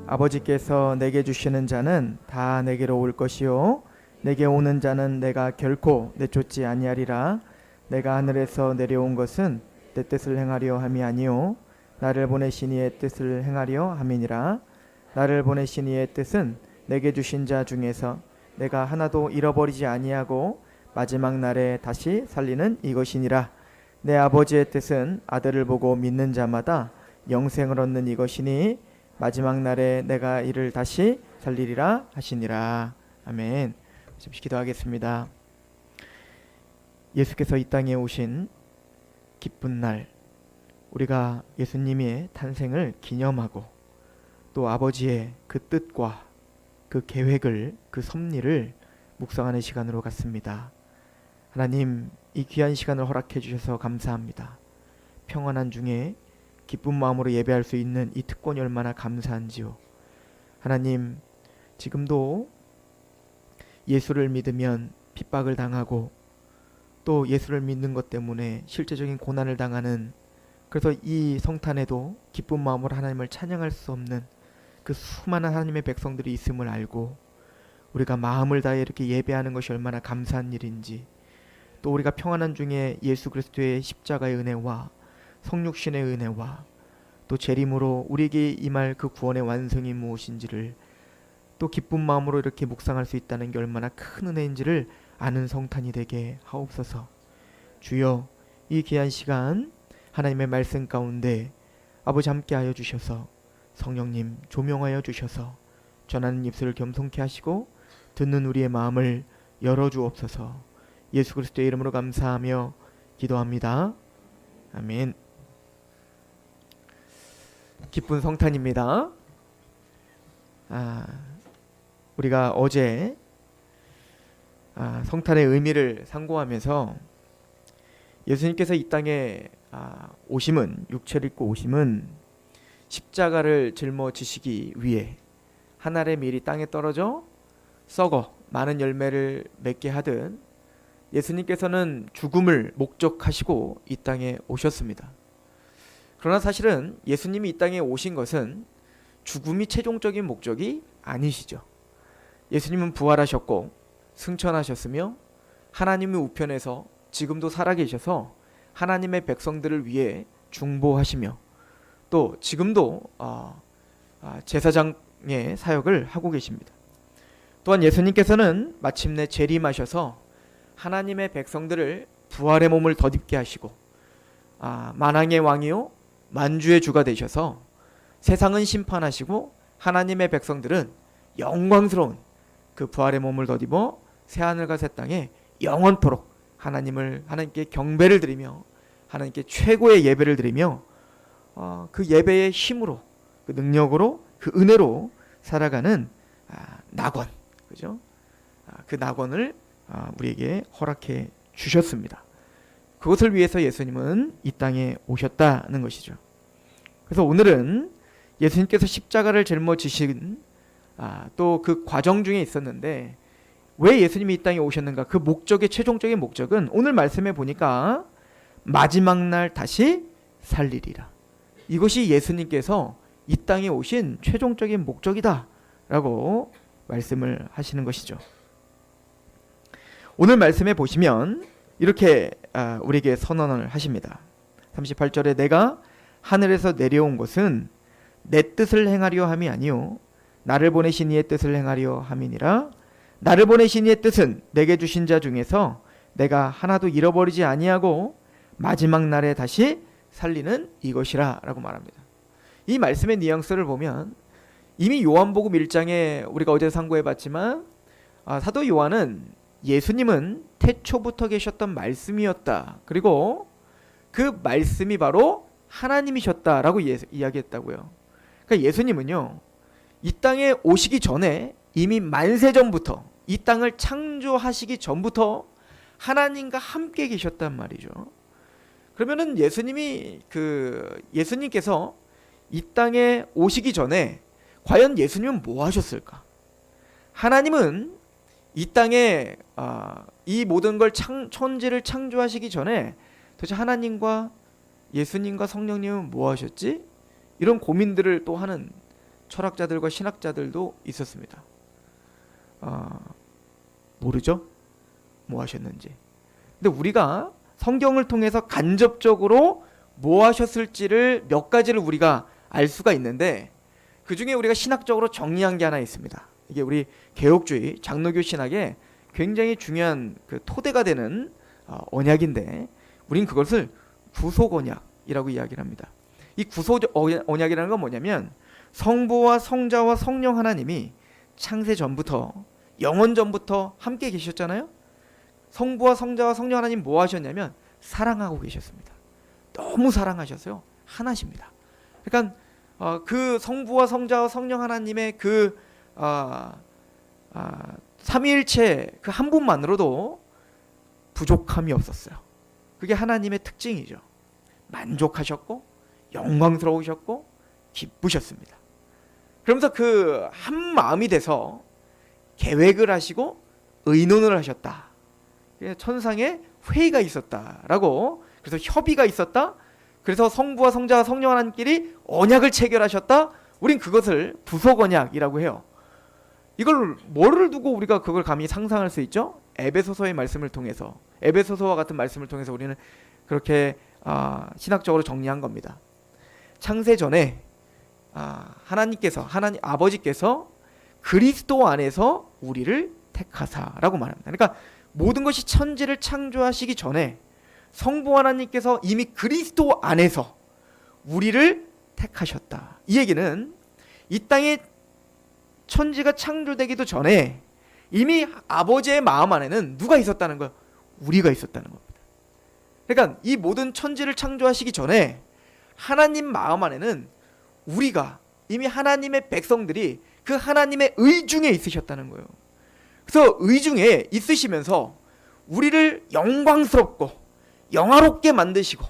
아버지께서 내게 주시는 자는 다 내게로 올 것이요 내게 오는 자는 내가 결코 내쫓지 아니하리라. 내가 하늘에서 내려온 것은 내 뜻을 행하려 함이 아니요 나를 보내신 이의 뜻을 행하려 함이니라. 나를 보내신 이의 뜻은 내게 주신 자 중에서 내가 하나도 잃어버리지 아니하고 마지막 날에 다시 살리는 이것이니라. 내 아버지의 뜻은 아들을 보고 믿는 자마다 영생을 얻는 이것이니 마지막 날에 내가 이를 다시 살리리라 하시니라. 아멘. 잠시 기도하겠습니다. 예수께서 이 땅에 오신 기쁜 날, 우리가 예수님의 탄생을 기념하고 또 아버지의 그 뜻과 그 계획을, 그 섭리를 묵상하는 시간으로 갔습니다. 하나님, 이 귀한 시간을 허락해 주셔서 감사합니다. 평안한 중에 기쁜 마음으로 예배할 수 있는 이 특권이 얼마나 감사한지요. 하나님, 지금도 예수를 믿으면 핍박을 당하고 또 예수를 믿는 것 때문에 실제적인 고난을 당하는, 그래서 이 성탄에도 기쁜 마음으로 하나님을 찬양할 수 없는 그 수많은 하나님의 백성들이 있음을 알고 우리가 마음을 다해 이렇게 예배하는 것이 얼마나 감사한 일인지, 또 우리가 평안한 중에 예수 그리스도의 십자가의 은혜와 성육신의 은혜와 또 재림으로 우리에게 임할 그 구원의 완성이 무엇인지를 또 기쁜 마음으로 이렇게 묵상할 수 있다는 게 얼마나 큰 은혜인지를 아는 성탄이 되게 하옵소서. 주여, 이 귀한 시간 하나님의 말씀 가운데 아버지 함께하여 주셔서 성령님 조명하여 주셔서 전하는 입술을 겸손케 하시고 듣는 우리의 마음을 열어주옵소서. 예수 그리스도의 이름으로 감사하며 기도합니다. 아멘. 기쁜 성탄입니다. 우리가 어제 성탄의 의미를 상고하면서 예수님께서 이 땅에 오심은, 육체를 입고 오심은 십자가를 짊어지시기 위해 한 알의 밀이 땅에 떨어져 썩어 많은 열매를 맺게 하듯 예수님께서는 죽음을 목적하시고 이 땅에 오셨습니다. 그러나 사실은 예수님이 이 땅에 오신 것은 죽음이 최종적인 목적이 아니시죠. 예수님은 부활하셨고 승천하셨으며 하나님의 우편에서 지금도 살아계셔서 하나님의 백성들을 위해 중보하시며 또 지금도 제사장의 사역을 하고 계십니다. 또한 예수님께서는 마침내 재림하셔서 하나님의 백성들을 부활의 몸을 덧입게 하시고 만왕의 왕이요 만주의 주가 되셔서 세상은 심판하시고 하나님의 백성들은 영광스러운 그 부활의 몸을 덧입어 새하늘과 새 땅에 영원토록 하나님께 경배를 드리며 하나님께 최고의 예배를 드리며 그 예배의 힘으로, 그 능력으로, 그 은혜로 살아가는 낙원, 그죠? 그 낙원을 우리에게 허락해 주셨습니다. 그것을 위해서 예수님은 이 땅에 오셨다는 것이죠. 그래서 오늘은 예수님께서 십자가를 짊어지신 또 그 과정 중에 있었는데, 왜 예수님이 이 땅에 오셨는가? 그 목적의 최종적인 목적은 오늘 말씀해 보니까 마지막 날 다시 살리리라. 이것이 예수님께서 이 땅에 오신 최종적인 목적이다 라고 말씀을 하시는 것이죠. 오늘 말씀해 보시면 이렇게 우리에게 선언을 하십니다. 38절에 내가 하늘에서 내려온 것은 내 뜻을 행하려 함이 아니요 나를 보내신 이의 뜻을 행하려 함이니라. 나를 보내신 이의 뜻은 내게 주신 자 중에서 내가 하나도 잃어버리지 아니하고 마지막 날에 다시 살리는 이것이라 라고 말합니다. 이 말씀의 뉘앙스를 보면 이미 요한복음 1장에 우리가 어제 상고해봤지만 사도 요한은 예수님은 태초부터 계셨던 말씀이었다, 그리고 그 말씀이 바로 하나님이셨다라고 이야기했다고요. 그러니까 예수님은요 이 땅에 오시기 전에 이미 만세전부터, 이 땅을 창조하시기 전부터 하나님과 함께 계셨단 말이죠. 그러면은 예수님께서 이 땅에 오시기 전에 과연 예수님은 뭐 하셨을까? 하나님은 이 땅에 이 모든 걸 천지를 창조하시기 전에 도대체 하나님과 예수님과 성령님은 뭐 하셨지? 이런 고민들을 또 하는 철학자들과 신학자들도 있었습니다. 모르죠? 뭐 하셨는지. 근데 우리가 성경을 통해서 간접적으로 뭐 하셨을지를 몇 가지를 우리가 알 수가 있는데, 그 중에 우리가 신학적으로 정리한 게 하나 있습니다. 이게 우리 개혁주의 장로교 신학의 굉장히 중요한 그 토대가 되는 언약인데, 우린 그것을 구속 언약이라고 이야기를 합니다. 이 구속 언약이라는 건 뭐냐면, 성부와 성자와 성령 하나님이 창세 전부터, 영원 전부터 함께 계셨잖아요. 성부와 성자와 성령 하나님 뭐 하셨냐면 사랑하고 계셨습니다. 너무 사랑하셨어요. 하나십니다. 그러니까 그 성부와 성자와 성령 하나님의 그 삼위일체 그 한 분만으로도 부족함이 없었어요. 그게 하나님의 특징이죠. 만족하셨고 영광스러우셨고 기쁘셨습니다. 그러면서 그 한 마음이 돼서 계획을 하시고 의논을 하셨다. 천상에 회의가 있었다라고, 그래서 협의가 있었다. 그래서 성부와 성자와 성령 하나님끼리 언약을 체결하셨다. 우린 그것을 부속 언약이라고 해요. 이걸 뭐를 두고 우리가 그걸 감히 상상할 수 있죠? 에베소서의 말씀을 통해서, 에베소서와 같은 말씀을 통해서 우리는 그렇게 신학적으로 정리한 겁니다. 창세 전에 하나님께서, 하나님 아버지께서 그리스도 안에서 우리를 택하사라고 말합니다. 그러니까 모든 것이 천지를 창조하시기 전에 성부 하나님께서 이미 그리스도 안에서 우리를 택하셨다. 이 얘기는 이 땅에 천지가 창조되기도 전에 이미 아버지의 마음 안에는 누가 있었다는 거예요? 우리가 있었다는 겁니다. 그러니까 이 모든 천지를 창조하시기 전에 하나님 마음 안에는 우리가, 이미 하나님의 백성들이 그 하나님의 의중에 있으셨다는 거예요. 그래서 의중에 있으시면서 우리를 영광스럽고 영화롭게 만드시고,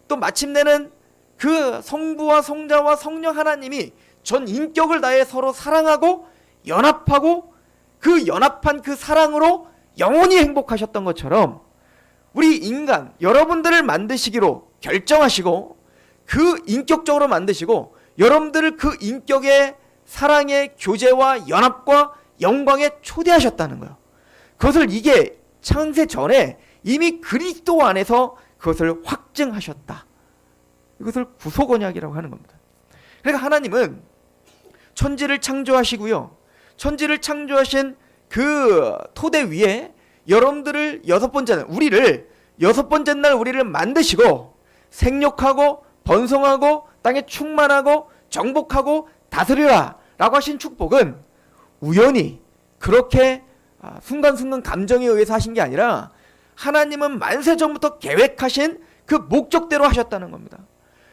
또 마침내는 그 성부와 성자와 성령 하나님이 전 인격을 다해 서로 사랑하고 연합하고, 그 연합한 그 사랑으로 영원히 행복하셨던 것처럼 우리 인간 여러분들을 만드시기로 결정하시고, 그 인격적으로 만드시고, 여러분들을 그 인격의 사랑의 교제와 연합과 영광에 초대하셨다는 거예요. 그것을 이게 창세 전에 이미 그리스도 안에서 그것을 확증하셨다. 이것을 구속 언약이라고 하는 겁니다. 그러니까 하나님은 천지를 창조하시고요, 천지를 창조하신 그 토대 위에 여러분들을 우리를 여섯 번째 날 우리를 만드시고 생육하고 번성하고 땅에 충만하고 정복하고 다스리라 라고 하신 축복은 우연히 그렇게 순간순간 감정에 의해서 하신 게 아니라 하나님은 만세 전부터 계획하신 그 목적대로 하셨다는 겁니다.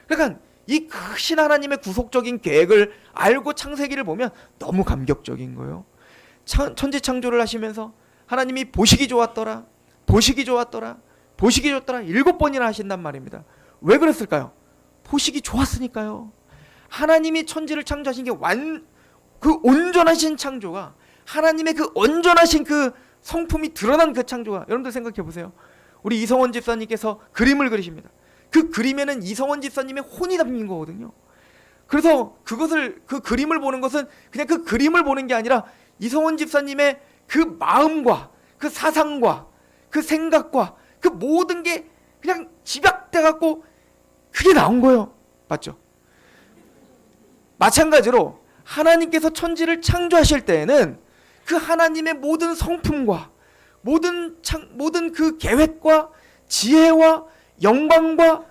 그러니까 이 크신 하나님의 구속적인 계획을 알고 창세기를 보면 너무 감격적인 거예요. 천지 창조를 하시면서 하나님이 보시기 좋았더라, 보시기 좋았더라, 보시기 좋았더라 7번이나 하신단 말입니다. 왜 그랬을까요? 보시기 좋았으니까요. 하나님이 천지를 창조하신 게 그 온전하신 창조가, 하나님의 그 온전하신 그 성품이 드러난 그 창조가, 여러분들 생각해 보세요. 우리 이성원 집사님께서 그림을 그리십니다. 그 그림에는 이성원 집사님의 혼이 담긴 거거든요. 그래서 그 그림을 보는 것은 그냥 그 그림을 보는 게 아니라 이성원 집사님의 그 마음과 그 사상과 그 생각과 그 모든 게 그냥 집약돼 갖고 그게 나온 거예요. 맞죠? 마찬가지로 하나님께서 천지를 창조하실 때에는 그 하나님의 모든 성품과 모든 그 계획과 지혜와 영광과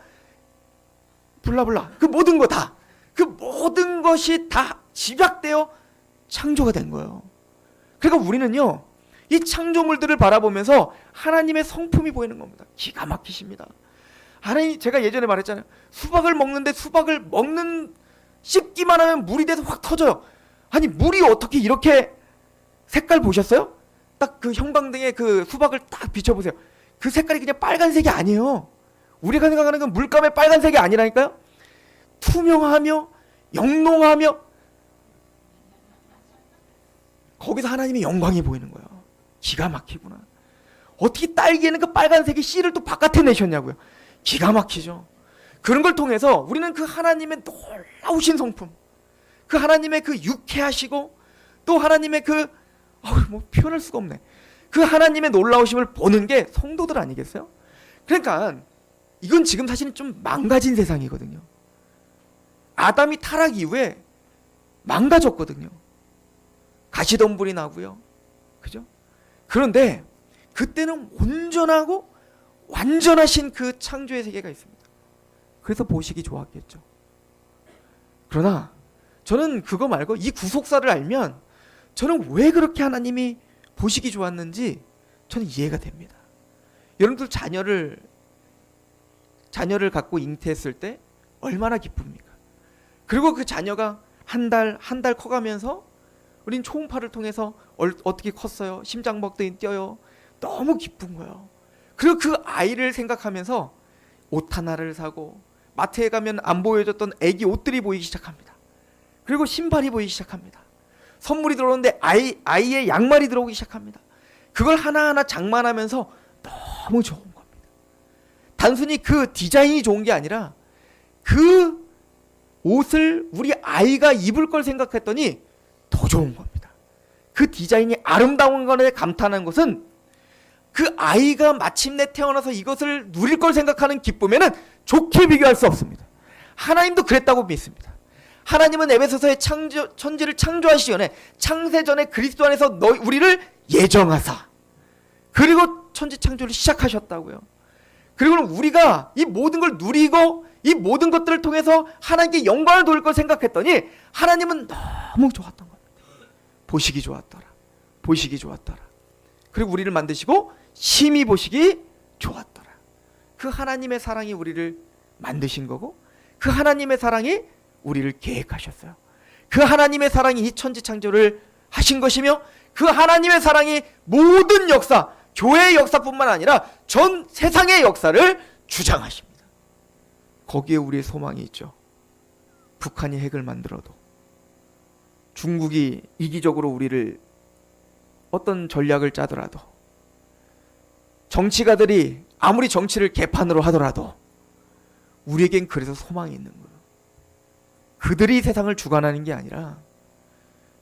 블라블라 그 모든 거 다, 그 모든 것이 다 집약되어 창조가 된 거예요. 그러니까 우리는요, 이 창조물들을 바라보면서 하나님의 성품이 보이는 겁니다. 기가 막히십니다. 하나님, 제가 예전에 말했잖아요. 수박을 먹는데 수박을 씹기만 하면 물이 돼서 확 터져요. 아니, 물이 어떻게 이렇게, 색깔 보셨어요? 딱 그 형광등에 그 수박을 딱 비춰보세요. 그 색깔이 그냥 빨간색이 아니에요. 우리가 생각하는 건 물감의 빨간색이 아니라니까요. 투명하며 영롱하며, 거기서 하나님의 영광이 보이는 거예요. 기가 막히구나. 어떻게 딸기에는 그 빨간색의 씨를 또 바깥에 내셨냐고요. 기가 막히죠. 그런 걸 통해서 우리는 그 하나님의 놀라우신 성품, 그 하나님의 그 유쾌하시고 또 하나님의 그 표현할 수가 없네. 그 하나님의 놀라우심을 보는 게 성도들 아니겠어요? 그러니까 이건 지금 사실은 좀 망가진 세상이거든요. 아담이 타락 이후에 망가졌거든요. 가시덤불이 나고요. 그죠? 그런데 그때는 온전하고 완전하신 그 창조의 세계가 있습니다. 그래서 보시기 좋았겠죠. 그러나 저는 그거 말고 이 구속사를 알면 저는 왜 그렇게 하나님이 보시기 좋았는지 저는 이해가 됩니다. 여러분들 자녀를 갖고 잉태했을 때 얼마나 기쁩니까? 그리고 그 자녀가 한 달 커가면서 우린 초음파를 통해서 어떻게 컸어요? 심장박동이 뛰어요. 너무 기쁜 거예요. 그리고 그 아이를 생각하면서 옷 하나를 사고 마트에 가면 안 보여줬던 애기 옷들이 보이기 시작합니다. 그리고 신발이 보이기 시작합니다. 선물이 들어오는데 아이의 양말이 들어오기 시작합니다. 그걸 하나하나 장만하면서 너무 좋은 겁니다. 단순히 그 디자인이 좋은 게 아니라 그 옷을 우리 아이가 입을 걸 생각했더니 더 좋은 겁니다. 그 디자인이 아름다운 것에 감탄한 것은 그 아이가 마침내 태어나서 이것을 누릴 걸 생각하는 기쁨에는 좋게 비교할 수 없습니다. 하나님도 그랬다고 믿습니다. 하나님은 에베소서의 천지를 창조하시기 전에 창세 전에 그리스도 안에서 우리를 예정하사 그리고 천지 창조를 시작하셨다고요. 그리고 우리가 이 모든 걸 누리고 이 모든 것들을 통해서 하나님께 영광을 돌릴 걸 생각했더니 하나님은 너무 좋았던 겁니다. 보시기 좋았더라. 보시기 좋았더라. 그리고 우리를 만드시고 심히 보시기 좋았더라. 그 하나님의 사랑이 우리를 만드신 거고 그 하나님의 사랑이 우리를 계획하셨어요. 그 하나님의 사랑이 이 천지 창조를 하신 것이며 그 하나님의 사랑이 모든 역사, 교회의 역사뿐만 아니라 전 세상의 역사를 주장하십니다. 거기에 우리의 소망이 있죠. 북한이 핵을 만들어도 중국이 이기적으로 우리를 어떤 전략을 짜더라도 정치가들이 아무리 정치를 개판으로 하더라도 우리에겐 그래서 소망이 있는 거예요. 그들이 세상을 주관하는 게 아니라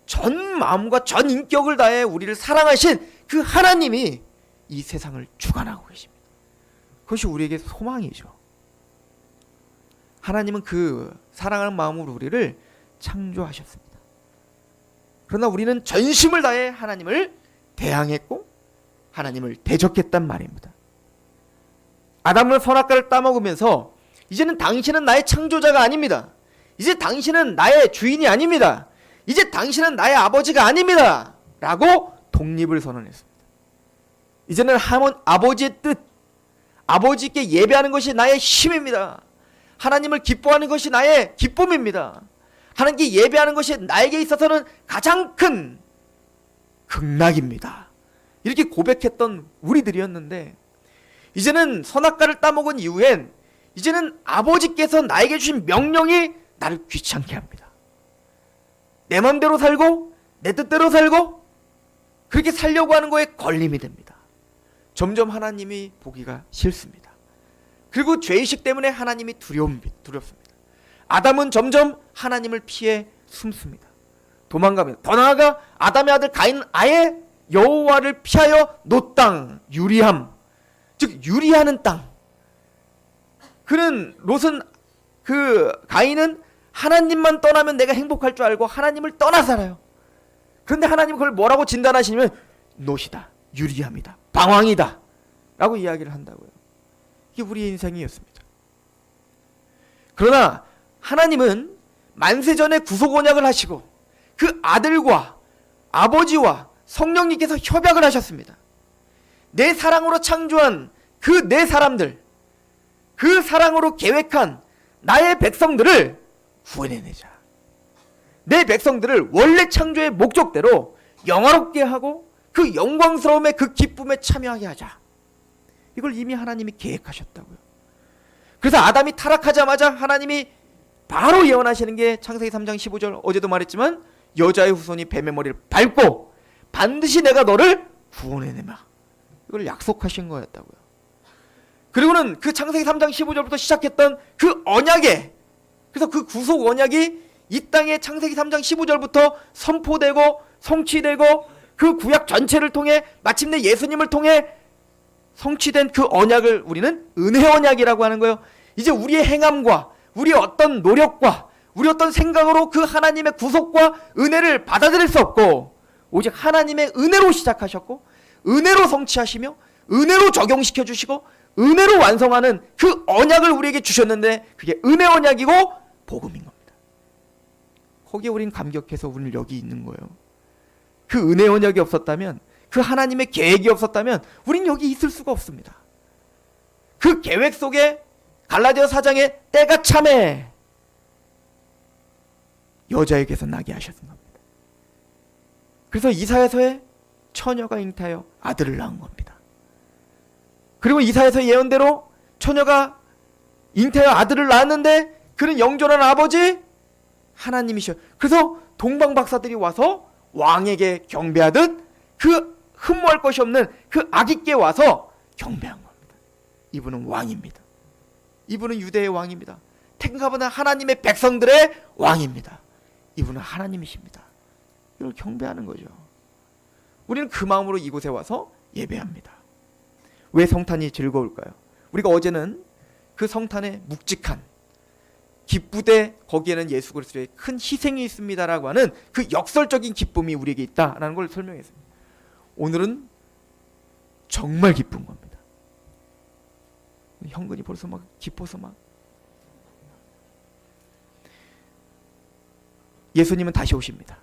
전 마음과 전 인격을 다해 우리를 사랑하신 그 하나님이 이 세상을 주관하고 계십니다. 그것이 우리에게 소망이죠. 하나님은 그 사랑하는 마음으로 우리를 창조하셨습니다. 그러나 우리는 전심을 다해 하나님을 대항했고 하나님을 대적했단 말입니다. 아담은 선악과를 따먹으면서 이제는 당신은 나의 창조자가 아닙니다. 이제 당신은 나의 주인이 아닙니다. 이제 당신은 나의 아버지가 아닙니다. 라고 독립을 선언했습니다. 이제는 아버지의 뜻, 아버지께 예배하는 것이 나의 힘입니다. 하나님을 기뻐하는 것이 나의 기쁨입니다. 하나님께 예배하는 것이 나에게 있어서는 가장 큰 극락입니다. 이렇게 고백했던 우리들이었는데 이제는 선악과를 따먹은 이후엔 이제는 아버지께서 나에게 주신 명령이 나를 귀찮게 합니다. 내 맘대로 살고 내 뜻대로 살고 그렇게 살려고 하는 거에 걸림이 됩니다. 점점 하나님이 보기가 싫습니다. 그리고 죄의식 때문에 하나님이 두렵습니다. 아담은 점점 하나님을 피해 숨습니다. 도망갑니다. 더 나아가 아담의 아들 가인은 아예 여호와를 피하여 노땅, 유리함, 즉 유리하는 땅. 가인은 하나님만 떠나면 내가 행복할 줄 알고 하나님을 떠나 살아요. 그런데 하나님은 그걸 뭐라고 진단하시냐면 노시다, 유리함이다, 방황이다 라고 이야기를 한다고요. 이게 우리의 인생이었습니다. 그러나 하나님은 만세전에 구속 언약을 하시고 그 아들과 아버지와 성령님께서 협약을 하셨습니다. 내 사랑으로 창조한 그 내 사람들, 그 사랑으로 계획한 나의 백성들을 구원해내자. 내 백성들을 원래 창조의 목적대로 영화롭게 하고 그 영광스러움에 그 기쁨에 참여하게 하자. 이걸 이미 하나님이 계획하셨다고요. 그래서 아담이 타락하자마자 하나님이 바로 예언하시는 게 창세기 3장 15절, 어제도 말했지만 여자의 후손이 뱀의 머리를 밟고 반드시 내가 너를 구원해내마. 이걸 약속하신 거였다고요. 그리고는 그 창세기 3장 15절부터 시작했던 그 언약에, 그래서 그 구속 언약이 이 땅에 창세기 3장 15절부터 선포되고 성취되고 그 구약 전체를 통해 마침내 예수님을 통해 성취된 그 언약을 우리는 은혜 언약이라고 하는 거예요. 이제 우리의 행함과 우리의 어떤 노력과 우리 어떤 생각으로 그 하나님의 구속과 은혜를 받아들일 수 없고, 오직 하나님의 은혜로 시작하셨고 은혜로 성취하시며 은혜로 적용시켜 주시고 은혜로 완성하는 그 언약을 우리에게 주셨는데, 그게 은혜 언약이고 복음인 겁니다. 거기에 우린 감격해서 우리는 여기 있는 거예요. 그 은혜 언약이 없었다면, 그 하나님의 계획이 없었다면 우린 여기 있을 수가 없습니다. 그 계획 속에 갈라디아 4장에 때가 참에 여자에게서 나게 하셨던 겁니다. 그래서 이사야서에 처녀가 잉태하여 아들을 낳은 겁니다. 그리고 이사야서 예언대로 처녀가 잉태하여 아들을 낳았는데 그는 영존한 아버지 하나님이셔. 그래서 동방 박사들이 와서 왕에게 경배하듯 그 흠모할 것이 없는 그 아기께 와서 경배한 겁니다. 이분은 왕입니다. 이분은 유대의 왕입니다. 택함받은 하나님의 백성들의 왕입니다. 이분은 하나님이십니다. 이걸 경배하는 거죠. 우리는 그 마음으로 이곳에 와서 예배합니다. 왜 성탄이 즐거울까요? 우리가 어제는 그 성탄의 묵직한 기쁘되 거기에는 예수 그리스도의 큰 희생이 있습니다라고 하는 그 역설적인 기쁨이 우리에게 있다라는 걸 설명했습니다. 오늘은 정말 기쁜 겁니다. 현근이 벌써 막 기뻐서 막. 예수님은 다시 오십니다.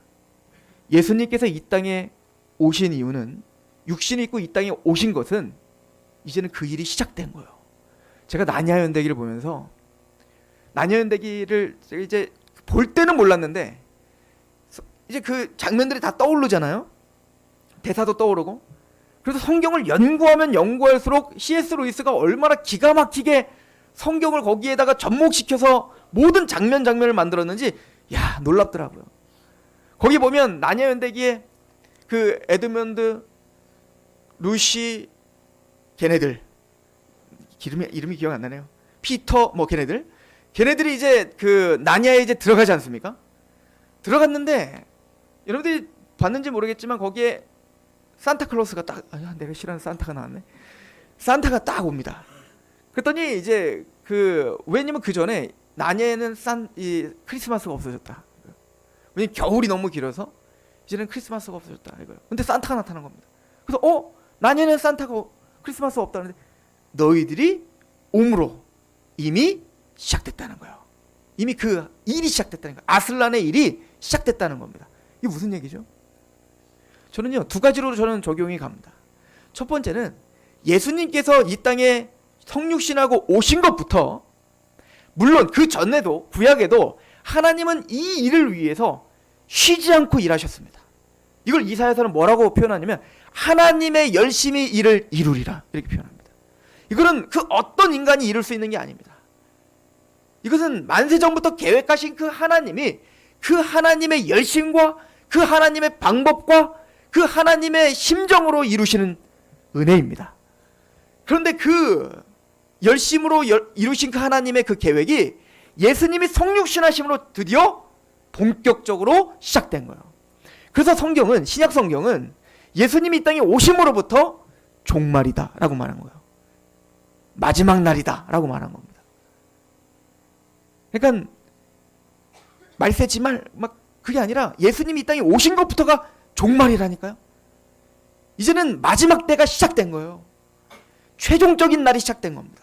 예수님께서 이 땅에 오신 이유는, 육신이 있고 이 땅에 오신 것은 이제는 그 일이 시작된 거예요. 제가 나냐연대기를 보면서, 나냐연대기를 이제 볼 때는 몰랐는데 이제 그 장면들이 다 떠오르잖아요. 대사도 떠오르고. 그래서 성경을 연구하면 연구할수록 C.S. 루이스가 얼마나 기가 막히게 성경을 거기에다가 접목시켜서 모든 장면을 만들었는지, 야, 놀랍더라고요. 거기 보면 나냐연대기에 그 에드먼드, 루시, 걔네들 이름이 기억 안 나네요. 피터 뭐 걔네들이 이제 그 나냐에 이제 들어가지 않습니까? 들어갔는데 여러분들이 봤는지 모르겠지만 거기에 산타클로스가 딱, 내가 싫어하는 산타가 나왔네. 산타가 딱 옵니다. 그랬더니 이제 왜냐면 그 전에 나냐에는 이 크리스마스가 없어졌다. 왜냐면 겨울이 너무 길어서 이제는 크리스마스가 없어졌다 이거예요. 근데 산타가 나타난 겁니다. 그래서 나냐에는 산타가 크리스마스 없다는데 너희들이 옴으로 이미 시작됐다는 거예요. 이미 그 일이 시작됐다는 거예요. 아슬란의 일이 시작됐다는 겁니다. 이게 무슨 얘기죠? 저는요, 두 가지로 저는 적용이 갑니다. 첫 번째는 예수님께서 이 땅에 성육신하고 오신 것부터, 물론 그 전에도 구약에도 하나님은 이 일을 위해서 쉬지 않고 일하셨습니다. 이걸 이사야서는 뭐라고 표현하냐면 하나님의 열심히 일을 이루리라 이렇게 표현합니다. 이거는 그 어떤 인간이 이룰 수 있는 게 아닙니다. 이것은 만세전부터 계획하신 그 하나님이 그 하나님의 열심과 그 하나님의 방법과 그 하나님의 심정으로 이루시는 은혜입니다. 그런데 그 열심으로 이루신 그 하나님의 그 계획이 예수님이 성육신하심으로 드디어 본격적으로 시작된 거예요. 그래서 성경은, 신약 성경은 예수님이 이 땅에 오심으로부터 종말이다 라고 말한 거예요. 마지막 날이다 라고 말한 겁니다. 그러니까 말세지 막 그게 아니라 예수님이 이 땅에 오신 것부터가 종말이라니까요. 이제는 마지막 때가 시작된 거예요. 최종적인 날이 시작된 겁니다.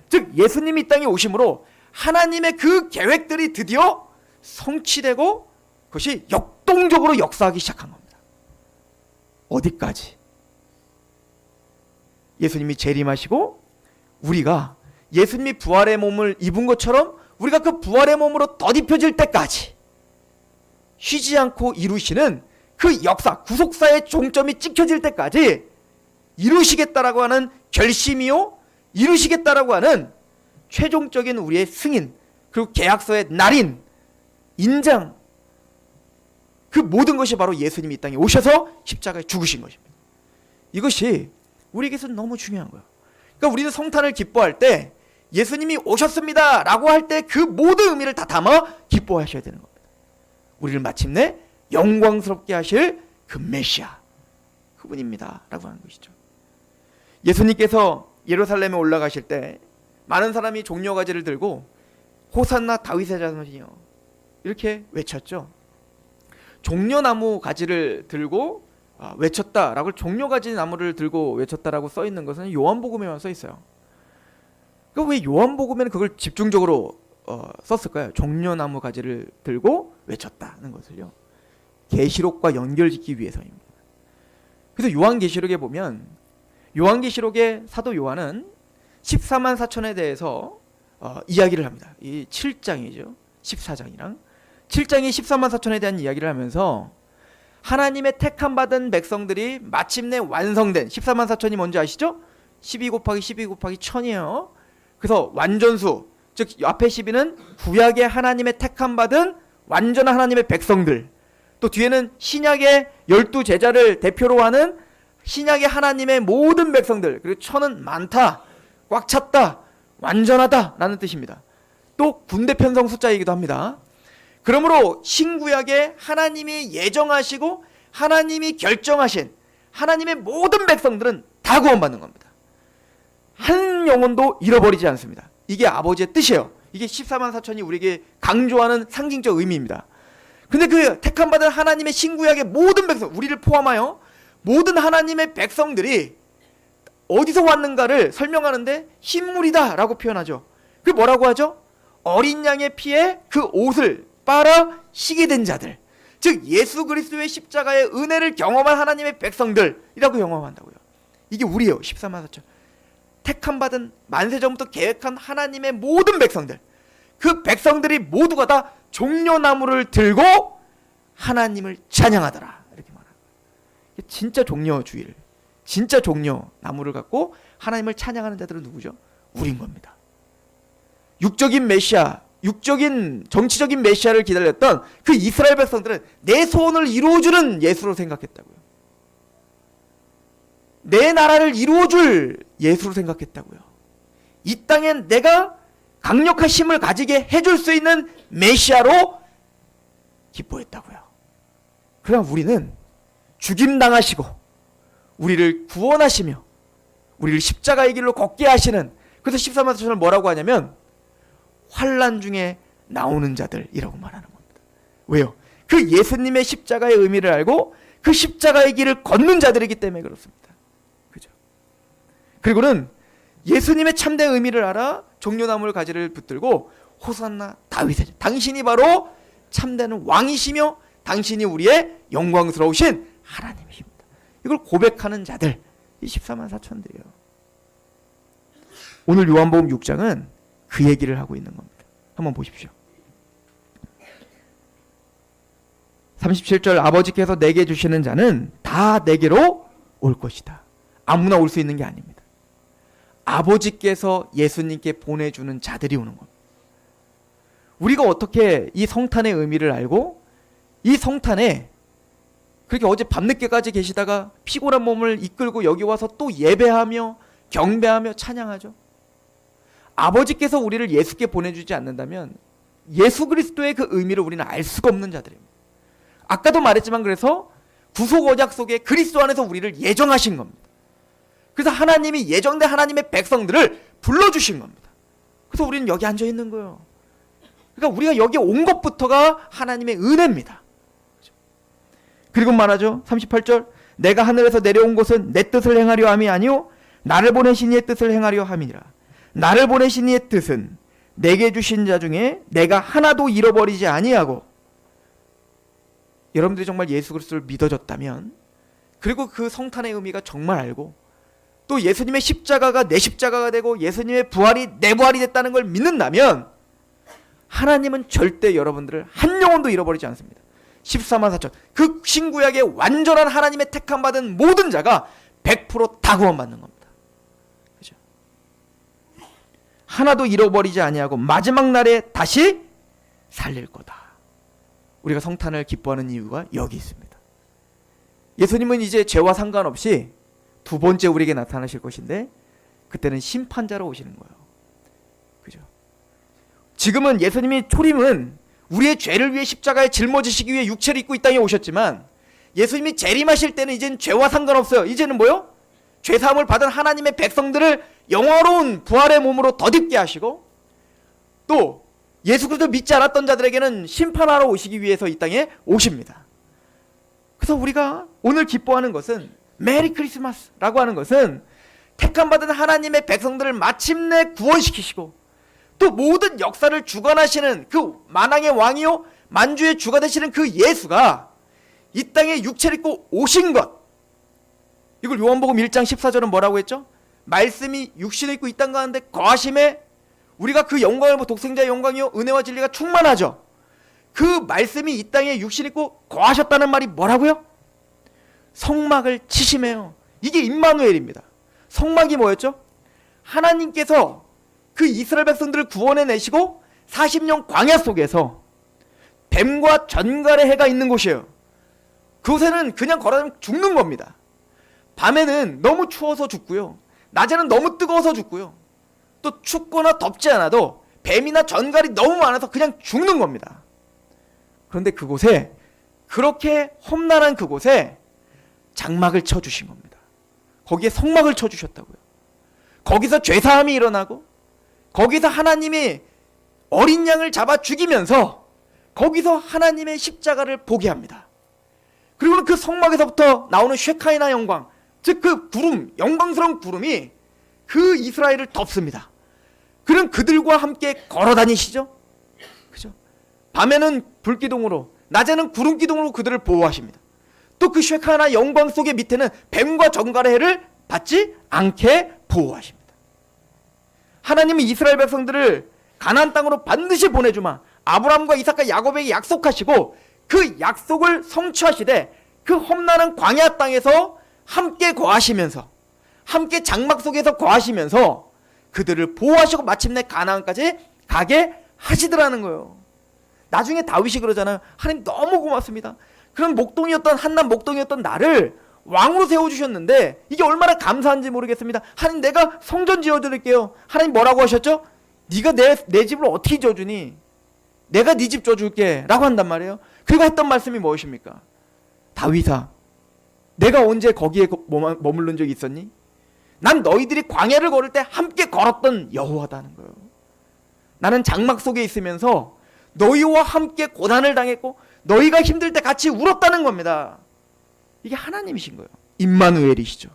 즉 예수님이 이 땅에 오심으로 하나님의 그 계획들이 드디어 성취되고 그것이 역동적으로 역사하기 시작한 겁니다. 어디까지? 예수님이 재림하시고 우리가 예수님이 부활의 몸을 입은 것처럼 우리가 그 부활의 몸으로 덧입혀질 때까지 쉬지 않고 이루시는 그 역사, 구속사의 종점이 찍혀질 때까지 이루시겠다라고 하는 결심이요, 이루시겠다라고 하는 최종적인 우리의 승인, 그리고 계약서의 날인, 인장, 그 모든 것이 바로 예수님이 이 땅에 오셔서 십자가에 죽으신 것입니다. 이것이 우리에게서 너무 중요한 거예요. 그러니까 우리는 성탄을 기뻐할 때 예수님이 오셨습니다 라고 할 때 그 모든 의미를 다 담아 기뻐하셔야 되는 겁니다. 우리를 마침내 영광스럽게 하실 그 메시아, 그분입니다 라고 하는 것이죠. 예수님께서 예루살렘에 올라가실 때 많은 사람이 종려가지를 들고 호산나 다윗의 자손이여 이렇게 외쳤죠. 종려나무 가지를 들고 외쳤다라고, 종려가지 나무를 들고 외쳤다라고 써 있는 것은 요한복음에만 써 있어요. 그러니까 왜 요한복음에는 그걸 집중적으로 썼을까요? 종려나무 가지를 들고 외쳤다는 것을요. 계시록과 연결짓기 위해서입니다. 그래서 요한계시록에 보면, 요한계시록의 사도 요한은 14만 4천에 대해서 이야기를 합니다. 이 7장이죠. 14장이랑 7장이 14만 4천에 대한 이야기를 하면서 하나님의 택함 받은 백성들이 마침내 완성된, 14만 4천이 뭔지 아시죠? 12 곱하기 12 곱하기 1000이에요. 그래서 완전수, 즉 앞에 12는 구약의 하나님의 택함 받은 완전한 하나님의 백성들, 또 뒤에는 신약의 12제자를 대표로 하는 신약의 하나님의 모든 백성들, 그리고 1000은 많다, 꽉 찼다, 완전하다 라는 뜻입니다. 또 군대 편성 숫자이기도 합니다. 그러므로 신구약에 하나님이 예정하시고 하나님이 결정하신 하나님의 모든 백성들은 다 구원받는 겁니다. 한 영혼도 잃어버리지 않습니다. 이게 아버지의 뜻이에요. 이게 14만 4천이 우리에게 강조하는 상징적 의미입니다. 근데 그 택함받은 하나님의 신구약의 모든 백성, 우리를 포함하여 모든 하나님의 백성들이 어디서 왔는가를 설명하는데 흰물이다 라고 표현하죠. 그게 뭐라고 하죠? 어린 양의 피에 그 옷을 빨아 시게 된 자들, 즉 예수 그리스도의 십자가의 은혜를 경험한 하나님의 백성들이라고 경험한다고요. 이게 우리예요. 14만 4천 택함받은 만세전부터 계획한 하나님의 모든 백성들, 그 백성들이 모두가 다 종려나무를 들고 하나님을 찬양하더라 이렇게 말합니다. 진짜 종려주일, 진짜 종려나무를 갖고 하나님을 찬양하는 자들은 누구죠? 우린 겁니다. 육적인 메시아, 육적인 정치적인 메시아를 기다렸던 그 이스라엘 백성들은 내 소원을 이루어주는 예수로 생각했다고요. 내 나라를 이루어줄 예수로 생각했다고요. 이 땅엔 내가 강력한 힘을 가지게 해줄 수 있는 메시아로 기뻐했다고요. 그러나 우리는 죽임당하시고 우리를 구원하시며 우리를 십자가의 길로 걷게 하시는, 그래서 14만 4천을 뭐라고 하냐면 환난 중에 나오는 자들이라고 말하는 겁니다. 왜요? 그 예수님의 십자가의 의미를 알고 그 십자가의 길을 걷는 자들이기 때문에 그렇습니다. 그죠? 그리고는 예수님의 참된 의미를 알아 종려나무를 가지를 붙들고 호산나 다윗의, 당신이 바로 참된 왕이시며 당신이 우리의 영광스러우신 하나님이십니다. 이걸 고백하는 자들, 이 14만 4천들이에요. 오늘 요한복음 6장은 그 얘기를 하고 있는 겁니다. 한번 보십시오. 37절, 아버지께서 내게 주시는 자는 다 내게로 올 것이다. 아무나 올 수 있는 게 아닙니다. 아버지께서 예수님께 보내주는 자들이 오는 겁니다. 우리가 어떻게 이 성탄의 의미를 알고 이 성탄에 그렇게 어제 밤늦게까지 계시다가 피곤한 몸을 이끌고 여기 와서 또 예배하며 경배하며 찬양하죠? 아버지께서 우리를 예수께 보내주지 않는다면 예수 그리스도의 그 의미를 우리는 알 수가 없는 자들입니다. 아까도 말했지만 그래서 구속 언약 속에 그리스도 안에서 우리를 예정하신 겁니다. 그래서 하나님이 예정된 하나님의 백성들을 불러주신 겁니다. 그래서 우리는 여기 앉아 있는 거예요. 그러니까 우리가 여기 온 것부터가 하나님의 은혜입니다. 그리고 말하죠. 38절, 내가 하늘에서 내려온 것은 내 뜻을 행하려 함이 아니요 나를 보내신 이의 뜻을 행하려 함이니라. 나를 보내신 이의 뜻은 내게 주신 자 중에 내가 하나도 잃어버리지 아니하고, 여러분들이 정말 예수 그리스도를 믿어졌다면, 그리고 그 성탄의 의미가 정말 알고 또 예수님의 십자가가 내 십자가가 되고 예수님의 부활이 내 부활이 됐다는 걸 믿는다면 하나님은 절대 여러분들을 한 영혼도 잃어버리지 않습니다. 14만 4천, 그 신구약의 완전한 하나님의 택함 받은 모든 자가 100% 다 구원받는 겁니다. 그죠? 하나도 잃어버리지 아니하고 마지막 날에 다시 살릴 거다. 우리가 성탄을 기뻐하는 이유가 여기 있습니다. 예수님은 이제 죄와 상관없이 두 번째 우리에게 나타나실 것인데 그때는 심판자로 오시는 거예요. 그죠? 지금은 예수님이 초림은 우리의 죄를 위해 십자가에 짊어지시기 위해 육체를 입고 이 땅에 오셨지만, 예수님이 재림하실 때는 이제는 죄와 상관없어요. 이제는 뭐요? 죄사함을 받은 하나님의 백성들을 영화로운 부활의 몸으로 덧입게 하시고, 또 예수 그리스도 믿지 않았던 자들에게는 심판하러 오시기 위해서 이 땅에 오십니다. 그래서 우리가 오늘 기뻐하는 것은, 메리 크리스마스라고 하는 것은 택함받은 하나님의 백성들을 마침내 구원시키시고, 또 모든 역사를 주관하시는 그 만왕의 왕이요 만주의 주가 되시는 그 예수가 이 땅에 육체를 입고 오신 것, 이걸 요한복음 1장 14절은 뭐라고 했죠? 말씀이 육신을 입고 이 땅 가운데 거하심에 우리가 그 영광을 보고 독생자의 영광이요 은혜와 진리가 충만하죠. 그 말씀이 이 땅에 육신을 입고 거하셨다는 말이 뭐라고요? 성막을 치심해요. 이게 임마누엘입니다. 성막이 뭐였죠? 하나님께서 그 이스라엘 백성들을 구원해 내시고 40년 광야 속에서 뱀과 전갈의 해가 있는 곳이에요. 그곳에는 그냥 걸어다니면 죽는 겁니다. 밤에는 너무 추워서 죽고요, 낮에는 너무 뜨거워서 죽고요, 또 춥거나 덥지 않아도 뱀이나 전갈이 너무 많아서 그냥 죽는 겁니다. 그런데 그곳에, 그렇게 험난한 그곳에 장막을 쳐주신 겁니다. 거기에 성막을 쳐주셨다고요. 거기서 죄사함이 일어나고, 거기서 하나님이 어린 양을 잡아 죽이면서 거기서 하나님의 십자가를 보게 합니다. 그리고 그 성막에서부터 나오는 쉐카이나 영광, 즉 그 구름, 영광스러운 구름이 그 이스라엘을 덮습니다. 그럼 그들과 함께 걸어 다니시죠. 그죠? 밤에는 불기둥으로, 낮에는 구름기둥으로 그들을 보호하십니다. 또 그 쉐카이나 영광 속의 밑에는 뱀과 전갈의 해를 받지 않게 보호하십니다. 하나님은 이스라엘 백성들을 가나안 땅으로 반드시 보내주마 아브라함과 이삭과 야곱에게 약속하시고, 그 약속을 성취하시되 그 험난한 광야 땅에서 함께 거하시면서, 함께 장막 속에서 거하시면서 그들을 보호하시고 마침내 가나안까지 가게 하시더라는 거예요. 나중에 다윗이 그러잖아요. 하나님 너무 고맙습니다. 그런 목동이었던, 한낱 목동이었던 나를 왕으로 세워주셨는데 이게 얼마나 감사한지 모르겠습니다. 하나님, 내가 성전 지어드릴게요. 하나님 뭐라고 하셨죠? 네가 내 집을 어떻게 지어주니? 내가 네 집 지어줄게 라고 한단 말이에요. 그리고 했던 말씀이 무엇입니까? 다윗아, 내가 언제 거기에 머물른 적이 있었니? 난 너희들이 광야를 걸을 때 함께 걸었던 여호와다는 거예요. 나는 장막 속에 있으면서 너희와 함께 고난을 당했고 너희가 힘들 때 같이 울었다는 겁니다. 이게 하나님이신 거예요. 임마누엘이시죠.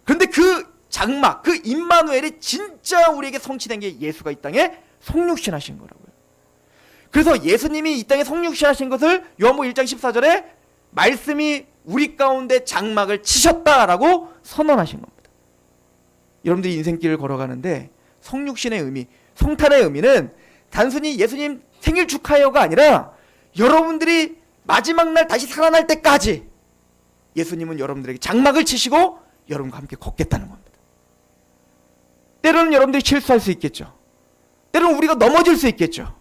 그런데 그 장막, 그 임마누엘이 진짜 우리에게 성취된 게 예수가 이 땅에 성육신하신 거라고요. 그래서 예수님이 이 땅에 성육신하신 것을 요한복음 1장 14절에 말씀이 우리 가운데 장막을 치셨다라고 선언하신 겁니다. 여러분들이 인생길을 걸어가는데 성육신의 의미, 성탄의 의미는 단순히 예수님 생일 축하해요가 아니라 여러분들이 마지막 날 다시 살아날 때까지 예수님은 여러분들에게 장막을 치시고 여러분과 함께 걷겠다는 겁니다. 때로는 여러분들이 실수할 수 있겠죠. 때로는 우리가 넘어질 수 있겠죠.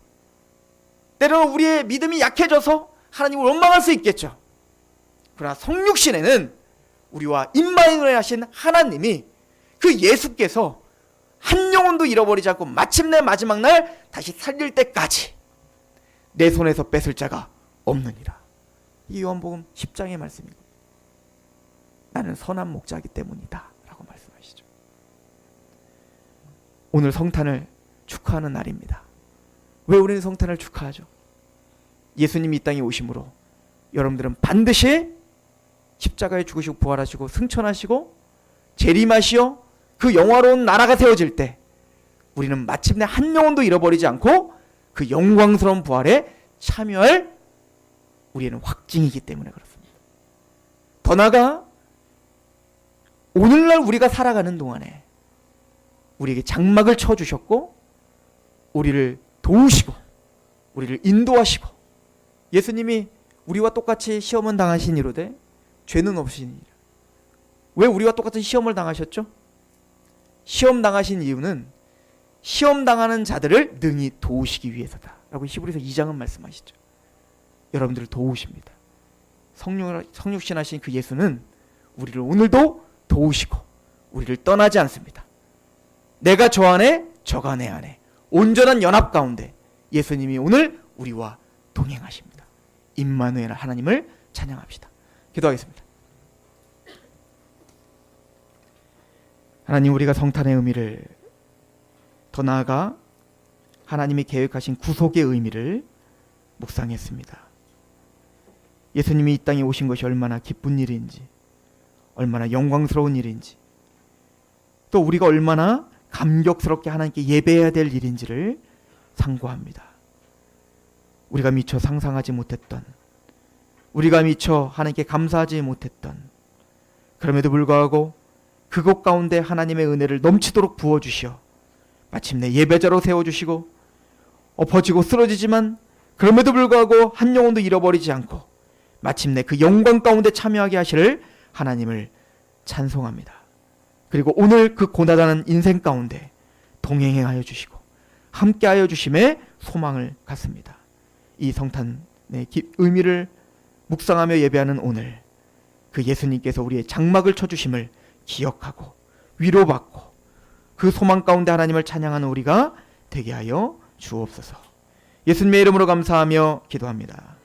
때로는 우리의 믿음이 약해져서 하나님을 원망할 수 있겠죠. 그러나 성육신에는 우리와 임마누엘 하신 하나님이, 그 예수께서 한 영혼도 잃어버리지 않고 마침내 마지막 날 다시 살릴 때까지 내 손에서 뺏을 자가 없느니라. 이 요한복음 10장의 말씀입니다. 나는 선한 목자이기 때문이다 라고 말씀하시죠. 오늘 성탄을 축하하는 날입니다. 왜 우리는 성탄을 축하하죠? 예수님이 이 땅에 오심으로 여러분들은 반드시 십자가에 죽으시고 부활하시고 승천하시고 재림하시어 그 영화로운 나라가 세워질 때 우리는 마침내 한 영혼도 잃어버리지 않고 그 영광스러운 부활에 참여할 우리는 확증이기 때문에 그렇습니다. 더 나아가 오늘날 우리가 살아가는 동안에 우리에게 장막을 쳐주셨고 우리를 도우시고 우리를 인도하시고, 예수님이 우리와 똑같이 시험은 당하시니로되 죄는 없으시니라. 왜 우리와 똑같은 시험을 당하셨죠? 시험 당하신 이유는 시험 당하는 자들을 능히 도우시기 위해서다 라고 히브리서 2장은 말씀하시죠. 여러분들을 도우십니다. 성육신하신 그 예수는 우리를 오늘도 도우시고 우리를 떠나지 않습니다. 내가 저 안에 저가 내 안에 온전한 연합 가운데 예수님이 오늘 우리와 동행하십니다. 임마누엘 하나님을 찬양합시다. 기도하겠습니다. 하나님, 우리가 성탄의 의미를, 더 나아가 하나님이 계획하신 구속의 의미를 묵상했습니다. 예수님이 이 땅에 오신 것이 얼마나 기쁜 일인지, 얼마나 영광스러운 일인지, 또 우리가 얼마나 감격스럽게 하나님께 예배해야 될 일인지를 상고합니다. 우리가 미처 상상하지 못했던, 우리가 미처 하나님께 감사하지 못했던, 그럼에도 불구하고 그곳 가운데 하나님의 은혜를 넘치도록 부어주시어 마침내 예배자로 세워주시고 엎어지고 쓰러지지만 그럼에도 불구하고 한 영혼도 잃어버리지 않고 마침내 그 영광 가운데 참여하게 하실 하나님을 찬송합니다. 그리고 오늘 그 고단한 인생 가운데 동행하여 주시고 함께하여 주심에 소망을 갖습니다. 이 성탄의 의미를 묵상하며 예배하는 오늘, 그 예수님께서 우리의 장막을 쳐주심을 기억하고 위로받고 그 소망 가운데 하나님을 찬양하는 우리가 되게 하여 주옵소서. 예수님의 이름으로 감사하며 기도합니다.